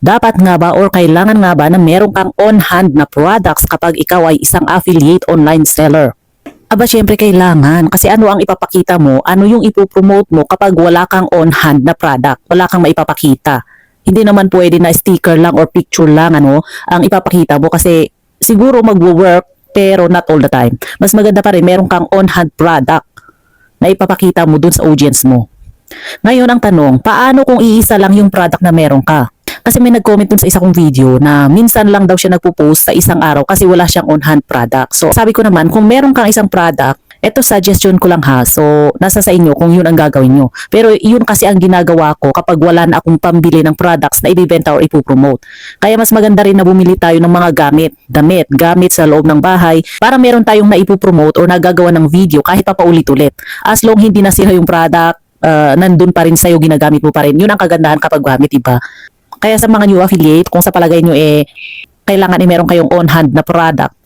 Dapat nga ba or kailangan nga ba na meron kang on-hand na products kapag ikaw ay isang affiliate online seller? Aba, syempre kailangan. Kasi ano ang ipapakita mo, ano yung ipopromote mo kapag wala kang on-hand na product, wala kang maipapakita. Hindi naman pwede na sticker lang or picture lang ang ipapakita mo kasi siguro magwo-work pero not all the time. Mas maganda pa rin meron kang on-hand product na ipapakita mo dun sa audience mo. Ngayon ang tanong, paano kung iisa lang yung product na meron ka? Kasi may nag-comment dun sa isa kong video na minsan lang daw siya nagpo-post sa isang araw kasi wala siyang on-hand product. So sabi ko naman, kung meron kang isang product, eto suggestion ko lang ha. So nasa sa inyo kung yun ang gagawin nyo. Pero yun kasi ang ginagawa ko kapag wala na akong pambili ng products na ibibenta or ipopromote. Kaya mas maganda rin na bumili tayo ng mga gamit sa loob ng bahay para meron tayong naipopromote or nagagawa ng video kahit pa paulit-ulit. As long hindi na sila yung product, nandun pa rin sa'yo, ginagamit mo pa rin. Yun ang kagandahan kapag gamit, iba. Kaya sa mga new affiliate, kung sa palagay nyo kailangan meron kayong on-hand na product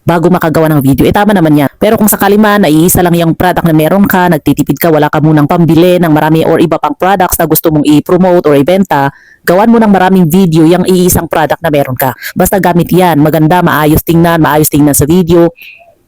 bago makagawa ng video, tama naman yan. Pero kung sakali man, iisa lang yung product na meron ka, nagtitipid ka, wala ka munang pambili ng marami or iba pang products na gusto mong i-promote or ibenta, gawan mo ng maraming video yung iisang product na meron ka. Basta gamit yan, maganda, maayos tingnan sa video,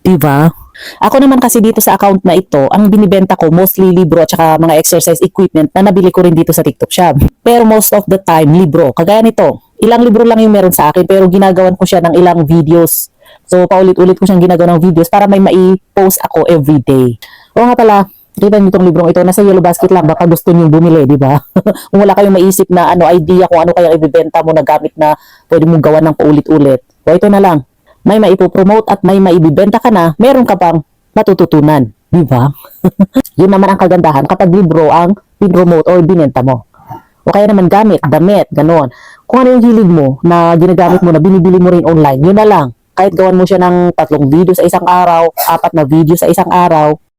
diba? Ako naman kasi dito sa account na ito, ang binibenta ko mostly libro at saka mga exercise equipment na nabili ko rin dito sa TikTok Shop. Pero most of the time, libro. Kagaya nito, ilang libro lang yung meron sa akin pero ginagawan ko siya ng ilang videos. So, paulit-ulit ko siyang ginagawa ng videos para may mai-post ako everyday. O nga pala, kita niyo itong librong ito, nasa yellow basket lang, baka gusto niyo bumili, di ba? Kung wala kayong maisip na idea kung ano kaya ibibenta mo na gamit na pwede mong gawa ng paulit-ulit. O ito na lang. May maipopromote at may maibibenta ka na, meron ka pang matututunan. Di ba? Yun naman ang kagandahan kapag libro ang promote or binenta mo. O kaya naman gamit, damit, ganoon. Kung ano yung hilig mo na ginagamit mo na binibili mo rin online, yun na lang. Kahit gawan mo siya ng 3 video sa isang araw, 4 na video sa isang araw,